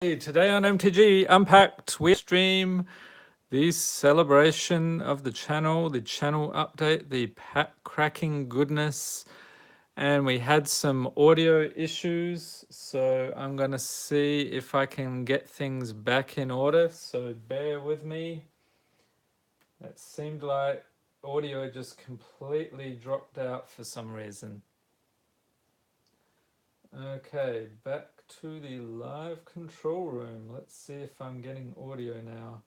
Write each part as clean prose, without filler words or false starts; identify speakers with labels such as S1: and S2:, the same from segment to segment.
S1: Today on MTG Unpacked, we stream the celebration of the channel update, the pack cracking goodness, and we had some audio issues. So I'm going to see if I can get things back in order. So bear with me. It seemed like audio just completely dropped out for some reason. Okay, back to the live control room. Let's see if I'm getting audio now.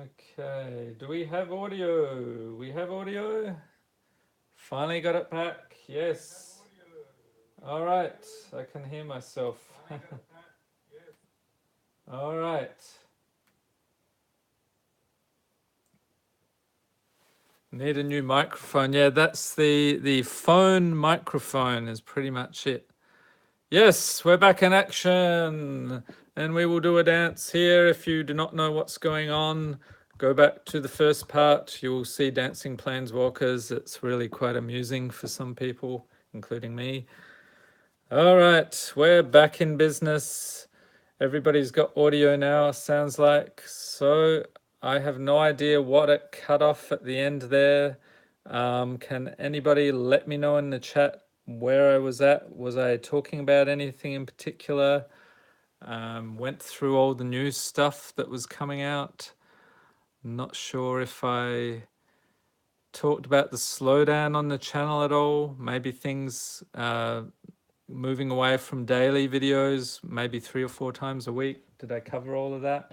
S1: Okay, do we have audio? We have audio. Finally got it back. Yes. All right, I can hear myself. All right. Need a new microphone. Yeah, that's the phone microphone is pretty much it. Yes, we're back in action, and we will do a dance here. If you do not know what's going on, go back to the first part. You will see dancing planeswalkers. It's really quite amusing for some people, including me. All right, we're back in business. Everybody's got audio now, sounds like. So I have no idea what it cut off at the end there. Can anybody let me know in the chat where I was at? Was I talking about anything in particular? Went through all the news stuff that was coming out. Not sure if I talked about the slowdown on the channel at all. Maybe things moving away from daily videos, maybe 3 or 4 times a week. Did I cover all of that?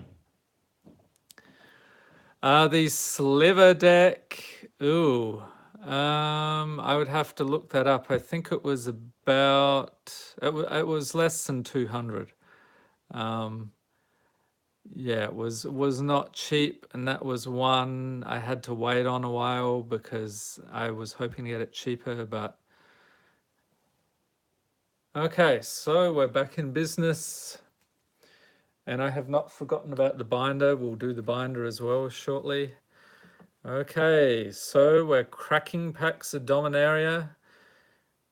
S1: The sliver deck. Ooh. I would have to look that up. I think it was about it was less than 200. Yeah, it was not cheap, and that was one I had to wait on a while because I was hoping to get it cheaper, but okay, so we're back in business. And I have not forgotten about the binder. We'll do the binder as well shortly. Okay, so we're cracking packs of Dominaria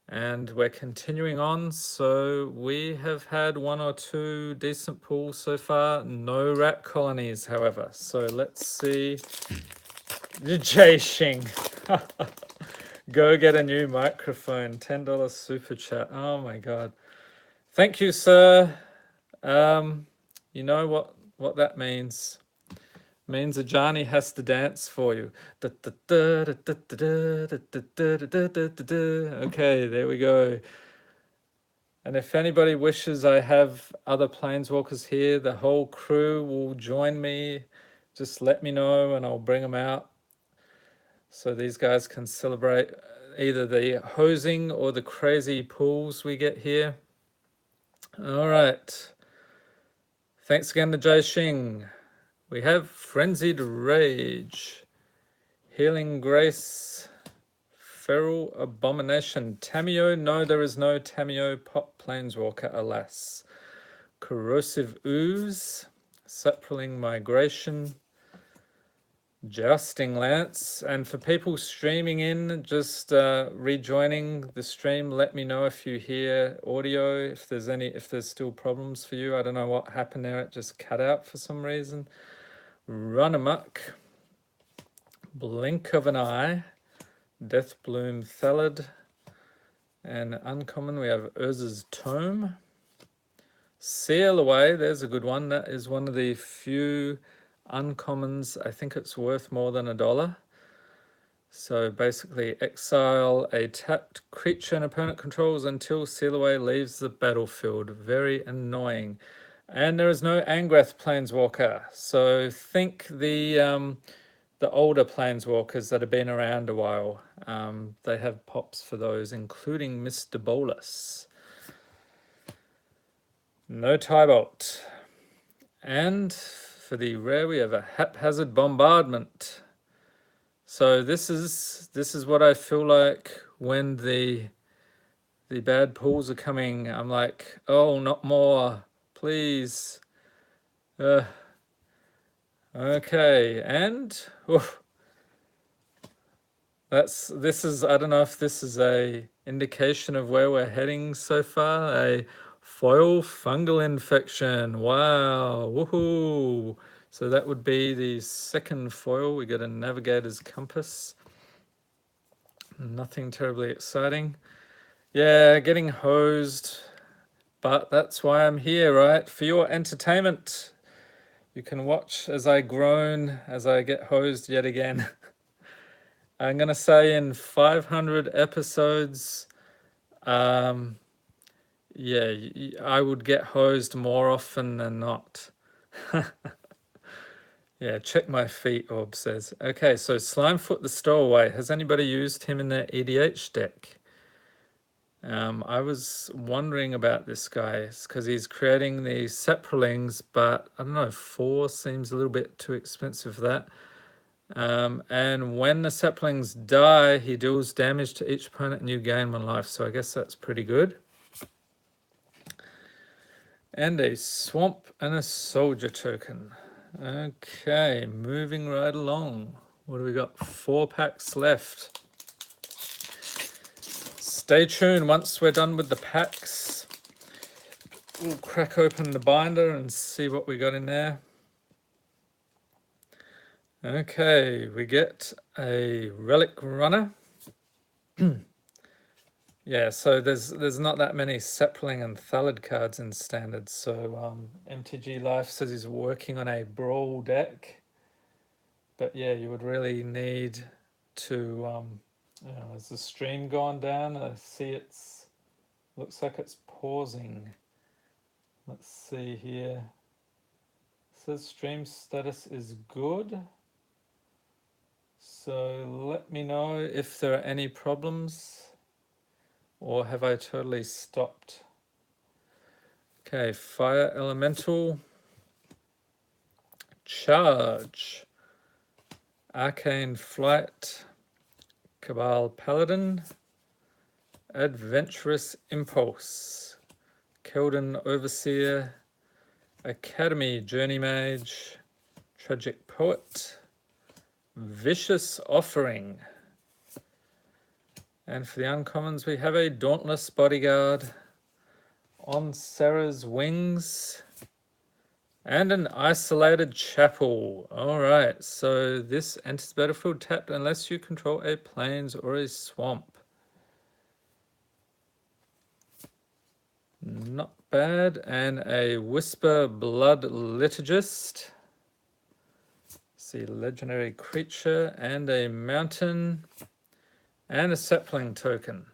S1: and we're continuing on. So we have had 1 or 2 decent pulls so far. No rat colonies, however. So let's see. Jay Shing. Go get a new microphone. $10 super chat. Oh my God. Thank you, sir. You know what that means. Means Ajani has to dance for you. Okay, there we go. And if anybody wishes, I have other planeswalkers here. The whole crew will join me. Just let me know and I'll bring them out. So these guys can celebrate either the hosing or the crazy pools we get here. All right. Thanks again to Jai Xing. We have Frenzied Rage, Healing Grace, Feral Abomination, Tameo. No, there is no Tameo Pop Planeswalker, alas. Corrosive Ooze, Saproling Migration, Jousting Lance. And for people streaming in, just rejoining the stream, let me know if you hear audio, if there's still problems for you. I don't know what happened there, it just cut out for some reason. Run Amok, Blink of an Eye, Deathbloom Thalid, and uncommon we have Urza's Tome. Seal Away, there's a good one. That is one of the few uncommons. I think it's worth more than $1. So basically exile a tapped creature an opponent controls until Seal Away leaves the battlefield. Very annoying. And there is no Angrath Planeswalker. So think the older planeswalkers that have been around a while. They have pops for those, including Mr. Bolus. No Tybolt. And for the rare, we have a Haphazard Bombardment. So this is what I feel like when the bad pulls are coming. I'm like, oh, not more, please. Okay, and This is, I don't know if this is a indication of where we're heading so far. A foil fungal infection. Wow. Woohoo. So that would be the second foil. We get a navigator's compass. Nothing terribly exciting. Yeah, getting hosed. But that's why I'm here, right? For your entertainment. You can watch as I groan, as I get hosed yet again. I'm going to say in 500 episodes, yeah, I would get hosed more often than not. Yeah, check my feet, Orb says. Okay, so Slimefoot the Stowaway. Has anybody used him in their EDH deck? I was wondering about this guy because he's creating the Saprolings, but I don't know, 4 seems a little bit too expensive for that. And when the saplings die, he deals damage to each opponent and you gain 1 life. So I guess that's pretty good. And a swamp and a soldier token. Okay, moving right along. What do we got? 4 packs left. Stay tuned. Once we're done with the packs, we'll crack open the binder and see what we got in there. Okay, we get a Relic Runner. Yeah, so there's not that many Sapling and Thallid cards in Standard. So MTG Life says he's working on a Brawl deck. But yeah, you would really need to, has the stream gone down? I see looks like it's pausing. Let's see here. It says stream status is good. So let me know if there are any problems. Or have I totally stopped? Okay, Fire Elemental. Charge. Arcane Flight. Cabal Paladin. Adventurous Impulse. Keldon Overseer. Academy Journey Mage. Tragic Poet. Vicious Offering. And for the uncommons, we have a Dauntless Bodyguard, On Sarah's Wings, and an Isolated Chapel. All right, so this enters battlefield tapped unless you control a plains or a swamp. Not bad. And a Whisper Blood Liturgist. See, legendary creature and a mountain. And a sapling token.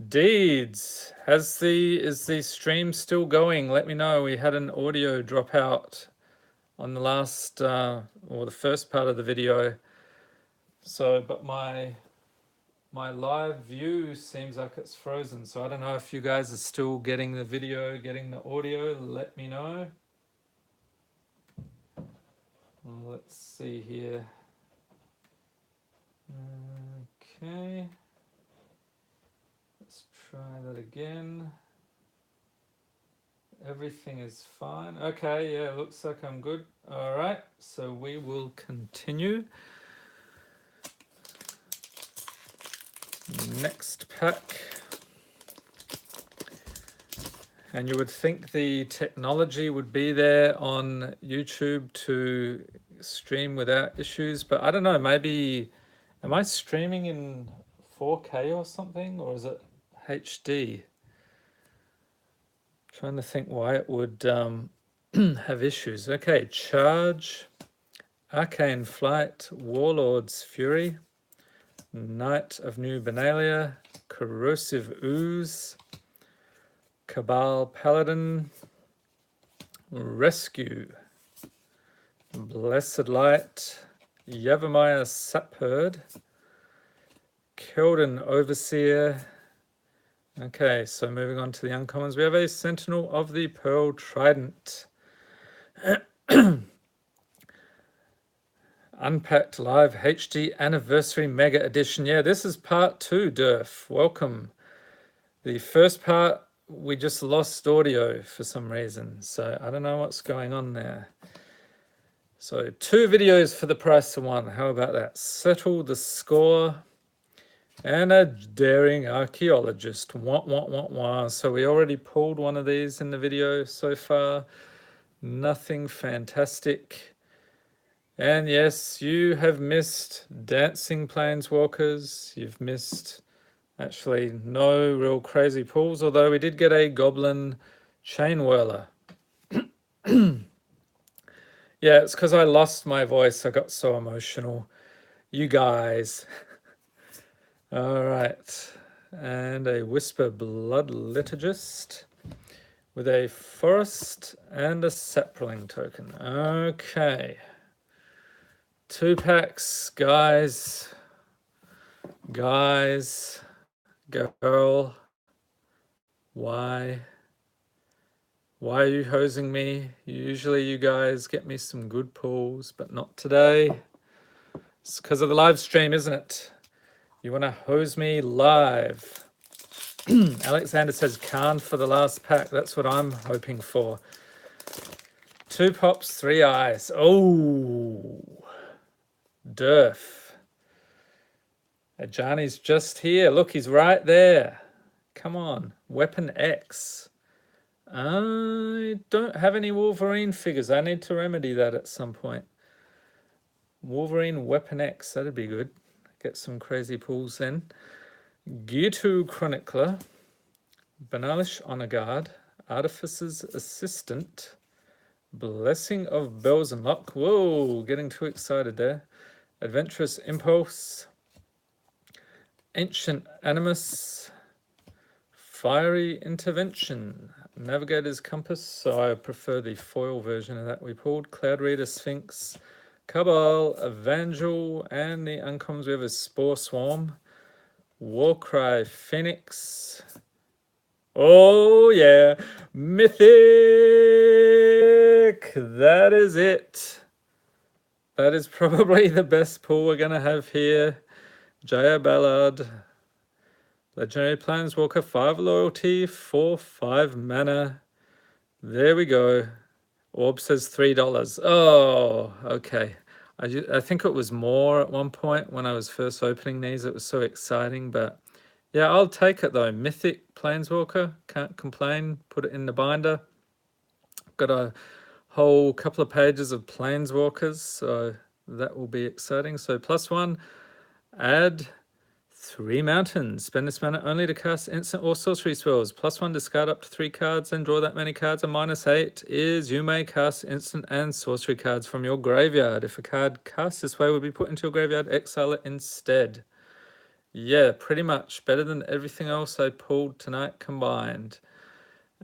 S1: Deeds. Is the stream still going? Let me know. We had an audio drop out on the last or the first part of the video. So, but my live view seems like it's frozen. So I don't know if you guys are still getting the video, getting the audio. Let me know. Let's see here. Okay. Let's try that again. Everything is fine. Okay, yeah, looks like I'm good. All right, so we will continue. Next pack. And you would think the technology would be there on YouTube to stream without issues, but I don't know, maybe, am I streaming in 4K or something, or is it HD? Trying to think why it would have issues. Okay, Charge, Arcane Flight, Warlord's Fury, Knight of New Benalia, Corrosive Ooze, Cabal Paladin, Rescue, Blessed Light, Yavimaya Sapherd, Keldon Overseer. Okay, so moving on to the uncommons, we have a Sentinel of the Pearl Trident. Unpacked Live HD Anniversary Mega Edition. Yeah, this is part 2, Durf. Welcome. The first part, we just lost audio for some reason, so I don't know what's going on there. So 2 videos for the price of 1. How about that? Settle the score. And a daring archaeologist. Wah, wah, wah, wah. So we already pulled one of these in the video so far. Nothing fantastic. And yes, you have missed dancing planeswalkers. You've missed actually no real crazy pulls, although we did get a goblin chain whirler. Yeah, it's because I lost my voice. I got so emotional. You guys. All right. And a Whisper Blood Liturgist with a Forest and a Sapling token. Okay. 2 packs, guys. Guys. Girl. Why? Why are you hosing me? Usually you guys get me some good pulls, but not today. It's because of the live stream, isn't it? You want to hose me live. Alexander says Khan for the last pack. That's what I'm hoping for. 2 pops, 3 eyes. Oh, Durf. Ajani's just here. Look, he's right there. Come on, Weapon X. I don't have any Wolverine figures. I need to remedy that at some point. Wolverine Weapon X, that'd be good. Get some crazy pulls then. Gitu Chronicler. Banalish Honor Guard. Artificer's Assistant. Blessing of Bells and Luck. Whoa, getting too excited there. Adventurous Impulse. Ancient Animus. Fiery Intervention. Navigator's Compass, so I prefer the foil version of that we pulled. Cloud Reader Sphinx. Cabal, Evangel, and the uncommons we have is Spore Swarm. Warcry Phoenix. Oh yeah, Mythic! That is it. That is probably the best pull we're going to have here. Jaya Ballard. Legendary Planeswalker, 5 loyalty, 4/5 mana. There we go. Orb says $3. Oh, okay. I think it was more at one point when I was first opening these. It was so exciting, but yeah, I'll take it though. Mythic Planeswalker, can't complain. Put it in the binder. Got a whole couple of pages of Planeswalkers, so that will be exciting. So +1, add 3 mountains. Spend this mana only to cast instant or sorcery spells. +1, discard up to 3 cards and draw that many cards. And -8 is you may cast instant and sorcery cards from your graveyard. If a card cast this way would be put into your graveyard, exile it instead. Yeah, pretty much. Better than everything else I pulled tonight combined.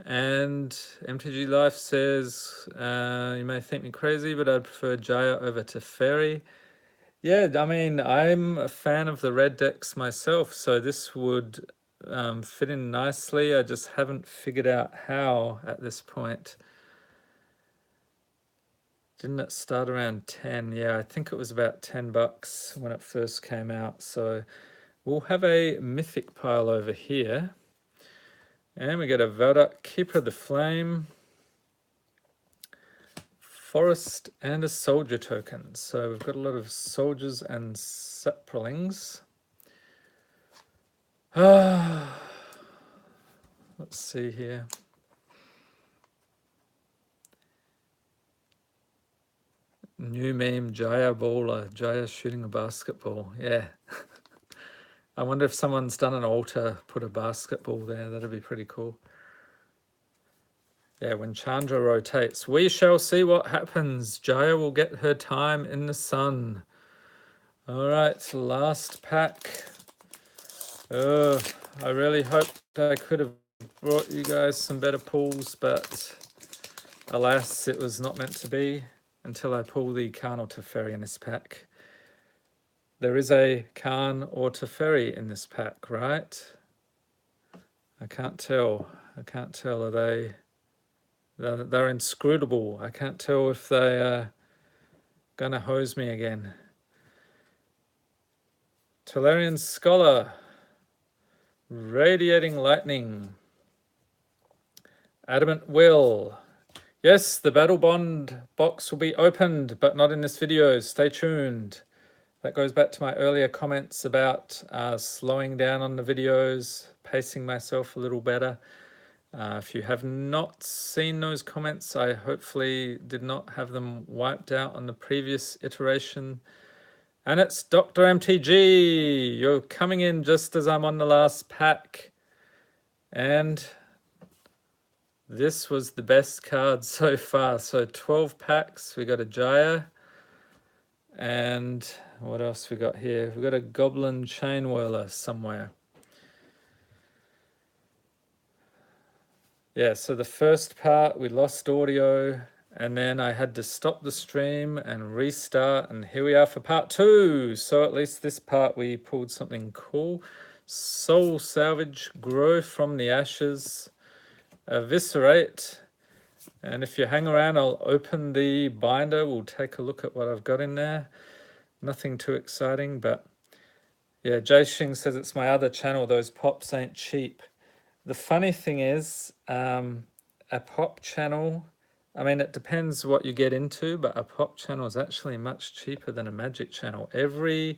S1: And MTG Life says, you may think me crazy, but I'd prefer Jaya over Teferi. Yeah, I mean, I'm a fan of the red decks myself, so this would fit in nicely. I just haven't figured out how at this point. Didn't it start around 10? Yeah, I think it was about $10 when it first came out. So we'll have a mythic pile over here. And we get a Veldak, Keeper of the Flame, Forest, and a Soldier token. So we've got a lot of soldiers and saplings. Let's see here. New meme, Jaya Bowler, Jaya shooting a basketball. Yeah. I wonder if someone's done an altar, put a basketball there. That'd be pretty cool. Yeah, when Chandra rotates, we shall see what happens. Jaya will get her time in the sun. All right, last pack. I really hoped I could have brought you guys some better pulls, but alas, it was not meant to be until I pull the Khan or Teferi in this pack. There is a Khan or Teferi in this pack, right? I can't tell. I can't tell. Are they... They're inscrutable. I can't tell if they are gonna hose me again. Tolarian Scholar. Radiating Lightning. Adamant Will. Yes, the Battle Bond box will be opened, but not in this video. Stay tuned. That goes back to my earlier comments about slowing down on the videos, pacing myself a little better. If you have not seen those comments, I hopefully did not have them wiped out on the previous iteration. And it's Dr. MTG. You're coming in just as I'm on the last pack. And this was the best card so far. So 12 packs. We got a Jaya. And what else we got here? We got a Goblin Chain Whirler somewhere. Yeah, so the first part we lost audio, and then I had to stop the stream and restart, and here we are for part 2. So at least this part we pulled something cool. Soul Salvage, Grow from the Ashes, Eviscerate, and if you hang around I'll open the binder. We'll take a look at what I've got in there. Nothing too exciting, but yeah, Jai Shing says it's my other channel, those pops ain't cheap. The funny thing is, a pop channel, I mean, it depends what you get into, but a pop channel is actually much cheaper than a magic channel. The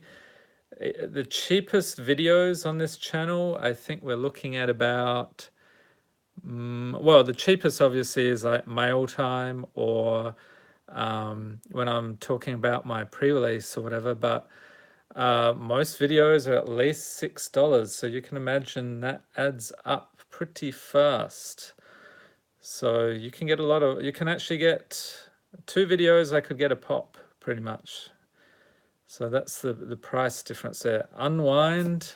S1: cheapest videos on this channel, I think we're looking at about, well, the cheapest obviously is like mail time or when I'm talking about my pre-release or whatever, but most videos are at least $6, so you can imagine that adds up pretty fast. So you can get you can actually get 2 videos, I could get a pop pretty much. So that's the price difference there. Unwind,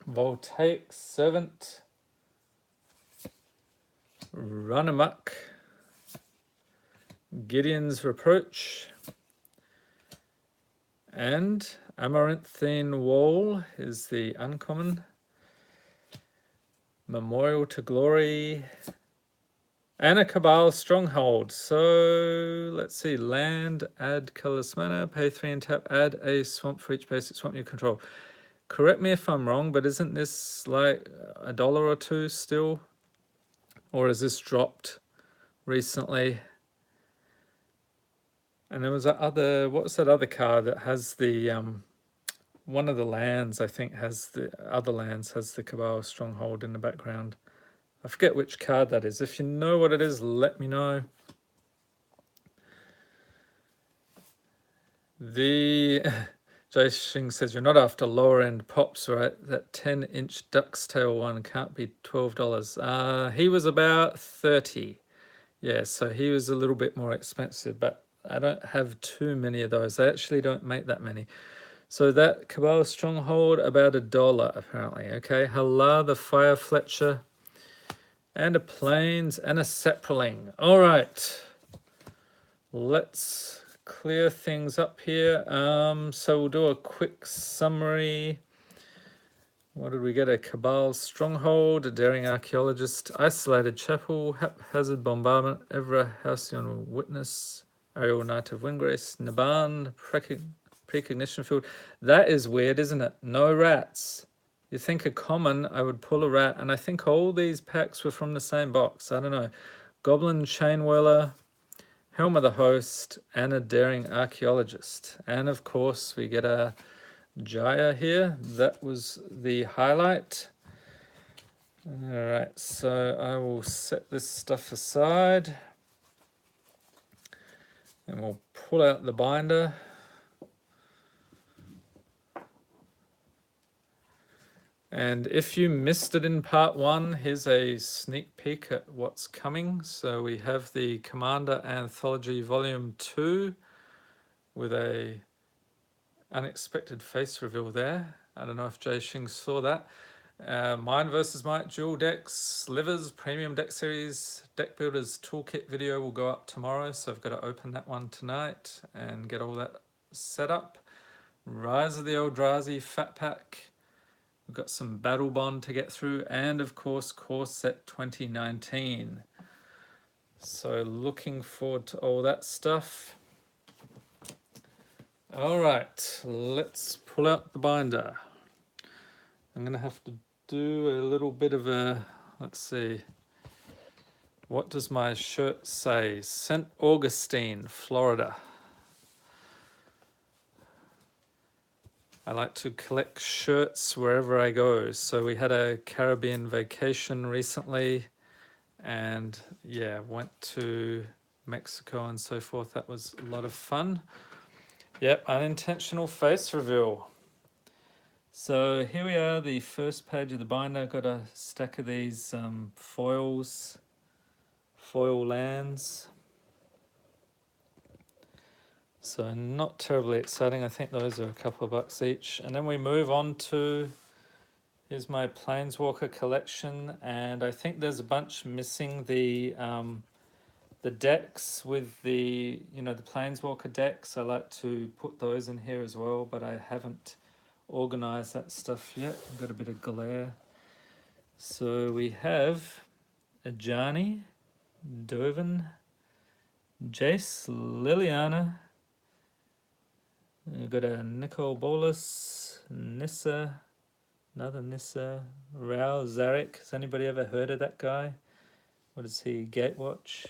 S1: Voltaic Servant, Run Amok, Gideon's Reproach, and Amaranthine Wall is the uncommon. Memorial to Glory, and a Cabal Stronghold. So let's see, land, add colorless mana, pay 3 and tap, add a swamp for each basic swamp you control. Correct me if I'm wrong, but isn't this like $1 or $2 still? Or has this dropped recently? And there was that other, what's that other card that has the, one of the lands, I think has the, other lands has the Cabal Stronghold in the background. I forget which card that is. If you know what it is, let me know. The Jai Shing says you're not after lower end pops, right? That 10-inch Duck's Tail one can't be $12. He was about 30. Yeah, so he was a little bit more expensive, but I don't have too many of those. They actually don't make that many. So that Cabal Stronghold, about $1 apparently. Okay, Hala the Fire Fletcher, and a Plains and a Saproling. All right, let's clear things up here. So we'll do a quick summary. What did we get? A Cabal Stronghold, a Daring Archaeologist, Isolated Chapel, Haphazard Bombardment, Evra Halcyon Witness, Ariel Knight of Windgrace, Naban, Precognition Field. That is weird, isn't it? No rats. You think a common, I would pull a rat, and I think all these packs were from the same box. I don't know. Goblin Chain Whirler, Helm of the Host, and a Daring Archaeologist. And of course, we get a Jaya here. That was the highlight. All right, so I will set this stuff aside. And we'll pull out the binder. And if you missed it in part 1, here's a sneak peek at what's coming. So we have the Commander Anthology Volume 2 with a unexpected face reveal there. I don't know if Jai Shing saw that. Mind versus Might, dual decks, slivers, premium deck series, deck builders toolkit video will go up tomorrow. So I've got to open that one tonight and get all that set up. Rise of the Eldrazi Fat Pack. We've got some Battle Bond to get through, and of course, Core Set 2019. So looking forward to all that stuff. All right, let's pull out the binder. I'm gonna have to do a little bit of a, let's see. What does my shirt say? St. Augustine, Florida. I like to collect shirts wherever I go. So we had a Caribbean vacation recently, and yeah, went to Mexico and so forth. That was a lot of fun. Yep, unintentional face reveal. So here we are, the first page of the binder. Got a stack of these foil lands. So not terribly exciting. I think those are a couple of bucks each. And then we move on to, here's my Planeswalker collection. And I think there's a bunch missing the decks with the, the Planeswalker decks. I like to put those in here as well, but I haven't organized that stuff yet. I've got a bit of glare. So we have Ajani, Dovin, Jace, Liliana. We've got a Nicol Bolas, Nissa, another Nissa, Rao, Zarek. Has anybody ever heard of that guy? What is he? Gatewatch.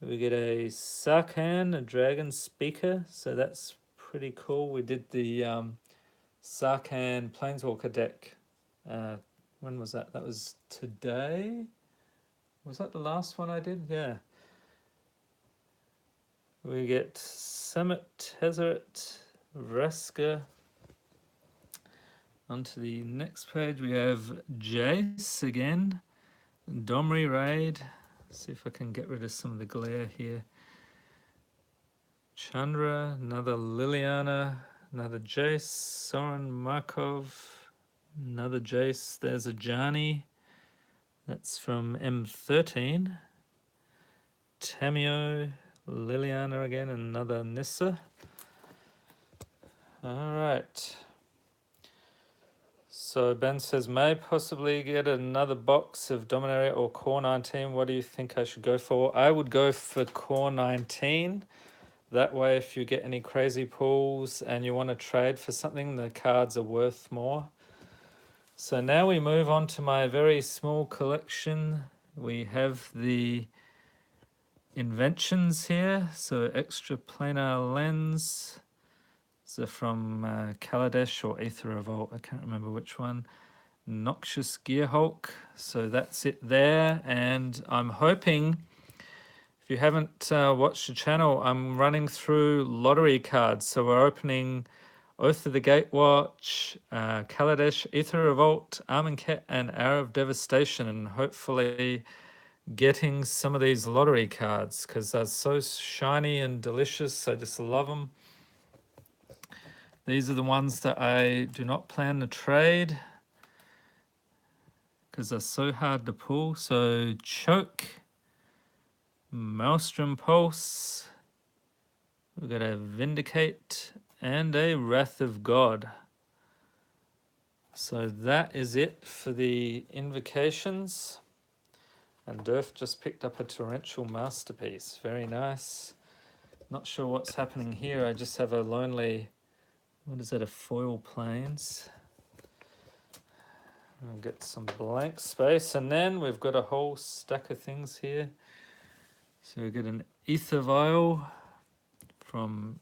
S1: We get a Sarkhan, a Dragon Speaker. So that's pretty cool. We did the Sarkhan Planeswalker deck. When was that? That was today. Was that the last one I did? Yeah. We get Summit, Tezzeret, Vraska. On to the next page, we have Jace again, Domri Raid. See if I can get rid of some of the glare here. Chandra, another Liliana, another Jace, Soren Markov, another Jace. There's a Ajani. That's from M13. Tamio, Liliana again, another Nissa. All right. So Ben says, may possibly get another box of Dominaria or Core 19. What do you think I should go for? I would go for Core 19. That way, if you get any crazy pulls and you want to trade for something, the cards are worth more. So now we move on to my very small collection. We have the inventions here. So extra planar lens. So from Kaladesh or Aether Revolt, I can't remember which one. Noxious Gearhulk. So that's it there. And I'm hoping, if you haven't watched the channel, I'm running through lottery cards. So we're opening Oath of the Gatewatch, Kaladesh, Aether Revolt, Amonkhet, and Hour of Devastation, and hopefully getting some of these lottery cards because they're so shiny and delicious. I just love them. These are the ones that I do not plan to trade because they're so hard to pull. So Choke, Maelstrom Pulse, we've got a Vindicate, and a Wrath of God. So that is it for the invocations. And Durf just picked up a Torrential Masterpiece. Very nice. Not sure what's happening here. I just have a lonely, what is that, a foil planes. I'll get some blank space, and then we've got a whole stack of things here. So we get an Ether Vial from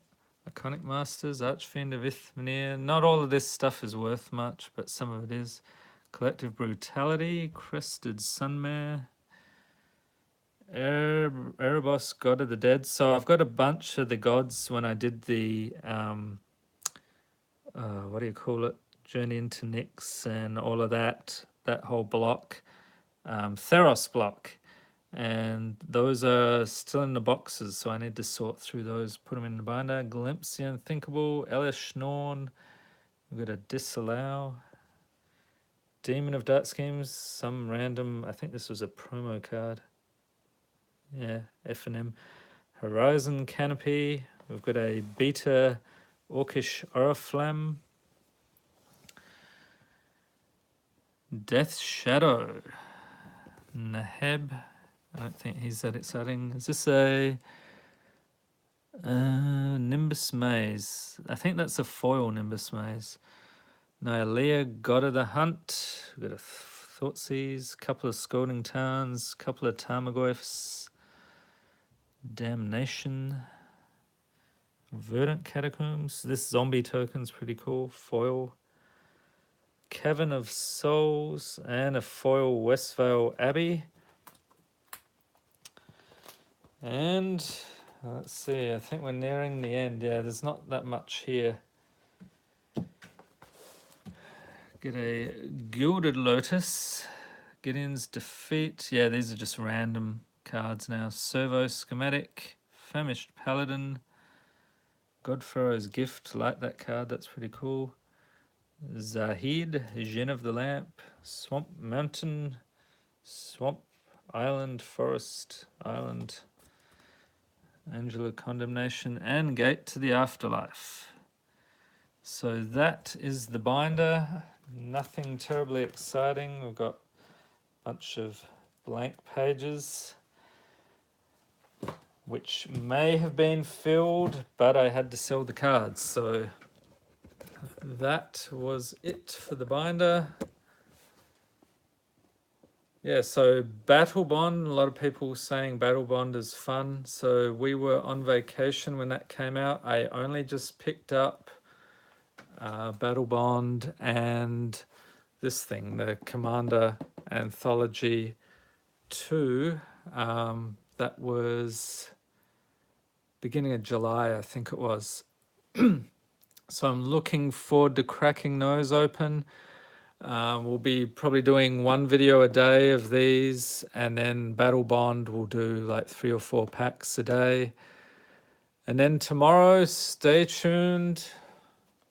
S1: Iconic Masters, Archfiend of Ithmanir. Not all of this stuff is worth much, but some of it is. Collective Brutality, Crested Sunmare, Erebos, God of the Dead. So I've got a bunch of the gods when I did the, what do you call it? Journey into Nyx and all of that whole block, Theros block. And those are still in the boxes, so I need to sort through those, put them in the binder. Glimpse the Unthinkable, Elish Norn, we've got a Disallow, Demon of Dark Schemes, some random, I think this was a promo card. Yeah, F&M. Horizon Canopy, we've got a Beta Orcish Oriflamme, Death Shadow, Naheb. I don't think he's that exciting. Is this a Nimbus Maze? I think that's a foil Nimbus Maze. Nylea, God of the Hunt. We've got a Thoughtseize, couple of Scolding Towns, couple of Tarmogoyfs, Damnation, Verdant Catacombs. This zombie token's pretty cool. Foil, Cavern of Souls, and a foil Westvale Abbey. And let's see, I think we're nearing the end. Yeah, there's not that much here. Get a Gilded Lotus, Gideon's Defeat. Yeah, these are just random cards now. Servo Schematic, Famished Paladin, Godfarrow's Gift. Like that card, that's pretty cool. Zahid, Jinn of the Lamp, Swamp Mountain, Swamp Island, Forest Island, Angel of Condemnation, and Gate to the Afterlife. So that is the binder. Nothing terribly exciting. We've got a bunch of blank pages, which may have been filled, but I had to sell the cards. So that was it for the binder. Yeah, so Battle Bond, a lot of people saying Battle Bond is fun. So we were on vacation when that came out. I only just picked up Battle Bond and this thing, the Commander Anthology 2. That was beginning of July, I think it was. So I'm looking forward to cracking those open. We'll be probably doing one video a day of these, and then Battle Bond will do like 3 or 4 packs a day. And then tomorrow, stay tuned.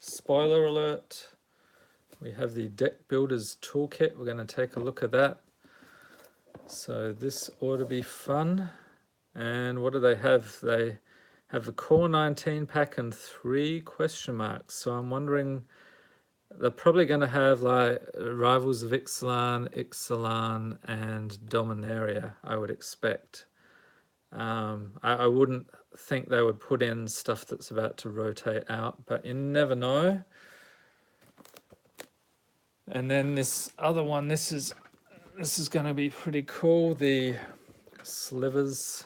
S1: Spoiler alert. We have the Deck Builders Toolkit. We're going to take a look at that. So this ought to be fun. And what do they have? They have a Core 19 pack and 3 question marks. So I'm wondering, they're probably going to have like Rivals of Ixalan, and Dominaria, I would expect. I wouldn't think they would put in stuff that's about to rotate out, but you never know. And then this other one, this is going to be pretty cool. The slivers,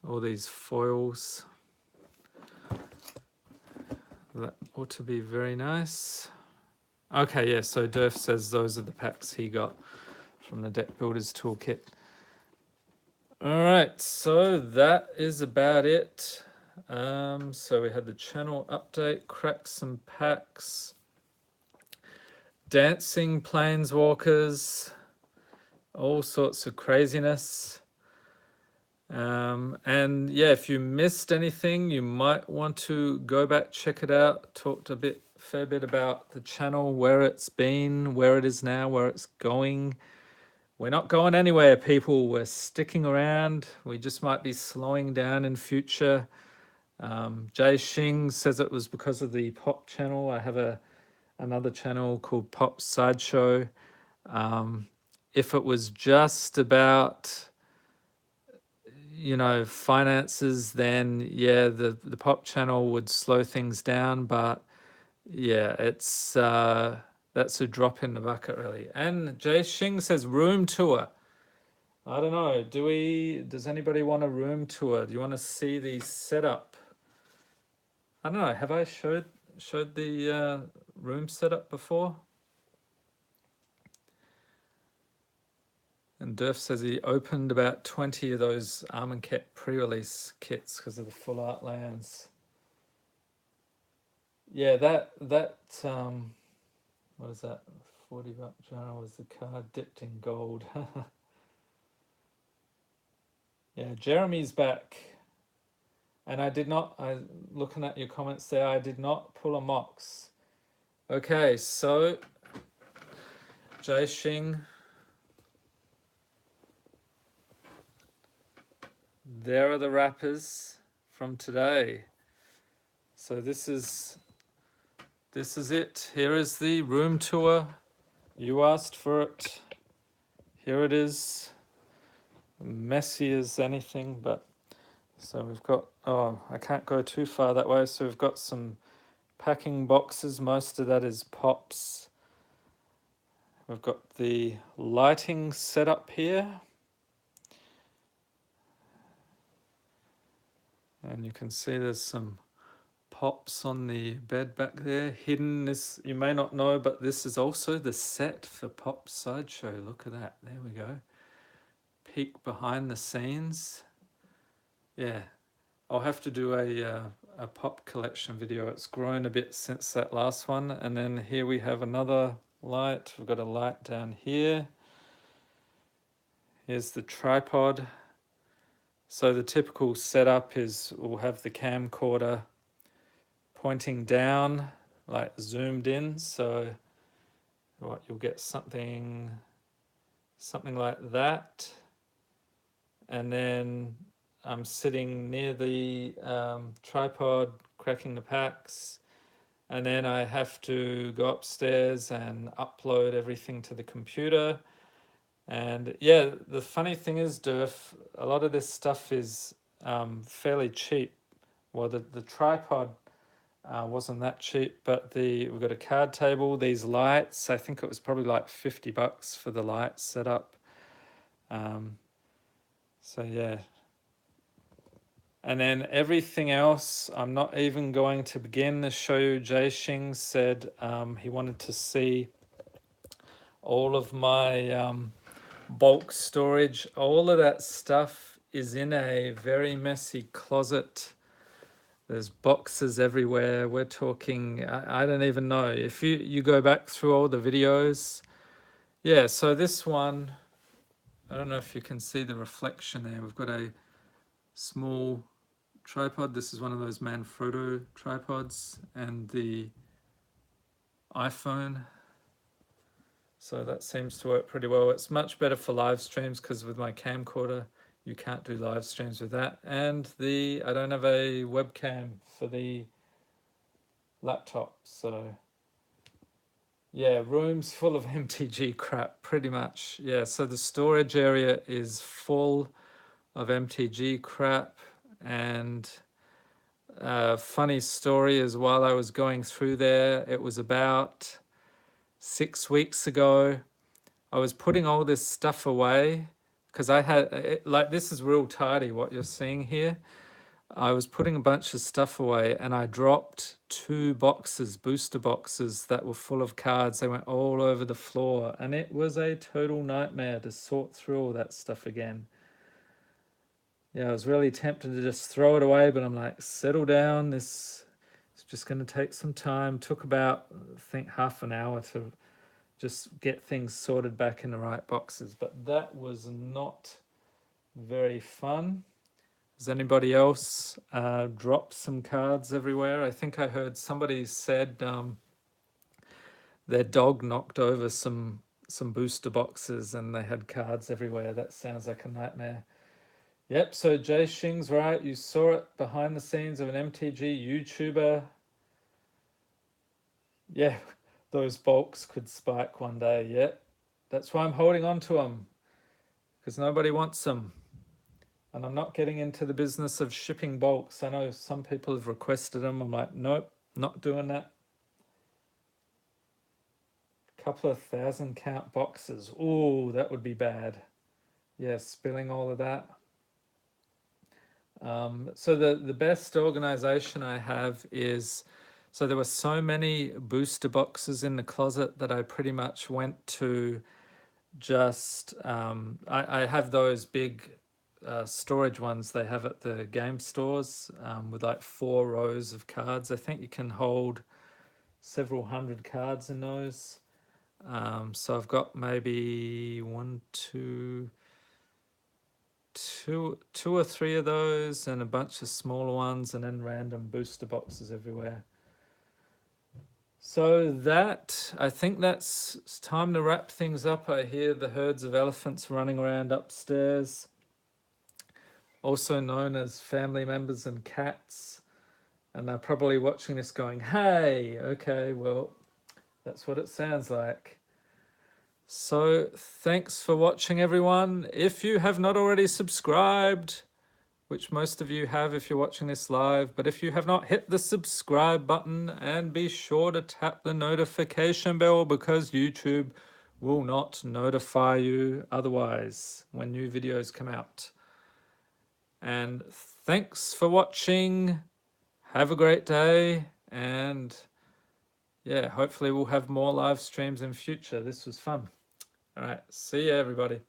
S1: all these foils. That ought to be very nice. Okay, yeah, so Durf says those are the packs he got from the Deck Builders Toolkit. All right, so that is about it. So we had the channel update, crack some packs, dancing planeswalkers, all sorts of craziness. And yeah, if you missed anything, you might want to go back, check it out. Talked a fair bit about the channel, where it's been, where it is now, where it's going. We're not going anywhere, people. We're sticking around. We just might be slowing down in future. Jay Xing says it was because of the Pop channel. I have another channel called Pop Sideshow. If it was just about, you know, finances, then yeah, the Pop channel would slow things down. But yeah, it's that's a drop in the bucket, really. And Jay Xing says room tour. I don't know. Does anybody want a room tour? Do you want to see the setup? I don't know. Have I showed the room setup before? And Durf says he opened about 20 of those Armenket pre-release kits because of the full art lands. Yeah, that what is that? $40 journal was the card dipped in gold. Yeah, Jeremy's back. And looking at your comments there, I did not pull a Mox. Okay, so Jay Xing. There are the wrappers from today. So this is it. Here is the room tour. You asked for it. Here it is. Messy as anything, but so we've got, I can't go too far that way. So we've got some packing boxes. Most of that is pops. We've got the lighting set up here. And you can see there's some pops on the bed back there. Hidden, this you may not know, but this is also the set for Pop Sideshow. Look at that. There we go. Peek behind the scenes. Yeah, I'll have to do a pop collection video. It's grown a bit since that last one. And then here we have another light. We've got a light down here. Here's the tripod. So the typical setup is we'll have the camcorder pointing down, like zoomed in. So what you'll get something like that. And then I'm sitting near the tripod, cracking the packs. And then I have to go upstairs and upload everything to the computer. And yeah, the funny thing is, Durf, a lot of this stuff is fairly cheap. Well, the tripod wasn't that cheap, but we've got a card table, these lights. I think it was probably like $50 for the lights set up. So yeah. And then everything else, I'm not even going to begin to show you. Jay Xing said he wanted to see all of my bulk storage. All of that stuff is in a very messy closet. There's boxes everywhere. We're talking, I don't even know. If you go back through all the videos. Yeah, so this one, I don't know if you can see the reflection there. We've got a small tripod. This is one of those Manfrotto tripods and the iPhone. So that seems to work pretty well. It's much better for live streams because with my camcorder, you can't do live streams with that. And I don't have a webcam for the laptop. So yeah, rooms full of MTG crap, pretty much. Yeah, so the storage area is full of MTG crap. And funny story is while I was going through there, it was about 6 weeks ago, I was putting all this stuff away because I had, like, this is real tidy what you're seeing here. I was putting a bunch of stuff away and I dropped 2 boxes, booster boxes that were full of cards. They went all over the floor and it was a total nightmare to sort through all that stuff again. Yeah, I was really tempted to just throw it away, but I'm like, settle down. This is just going to take some time. Took about, I think, half an hour to just get things sorted back in the right boxes. But that was not very fun. Does anybody else drop some cards everywhere? I think I heard somebody said their dog knocked over some booster boxes and they had cards everywhere. That sounds like a nightmare. Yep, so Jay Xing's right. You saw it behind the scenes of an MTG YouTuber. Yeah, those bulks could spike one day. Yep, that's why I'm holding on to them because nobody wants them. And I'm not getting into the business of shipping bulks. I know some people have requested them. I'm like, nope, not doing that. Couple of 1,000 count boxes. Oh, that would be bad. Yeah, spilling all of that. So the best organization I have is, so there were so many booster boxes in the closet that I pretty much went to just, I have those big storage ones they have at the game stores with like 4 rows of cards. I think you can hold several hundred cards in those. So I've got maybe two or three of those and a bunch of smaller ones and then random booster boxes everywhere. So I think that's it's time to wrap things up. I hear the herds of elephants running around upstairs, also known as family members and cats. And they're probably watching this going, hey, okay, well, that's what it sounds like. So thanks for watching, everyone. If you have not already subscribed, which most of you have if you're watching this live, but if you have not, hit the subscribe button and be sure to tap the notification bell because YouTube will not notify you otherwise when new videos come out. And thanks for watching. Have a great day. And yeah, hopefully we'll have more live streams in future. This was fun. All right. See ya, everybody.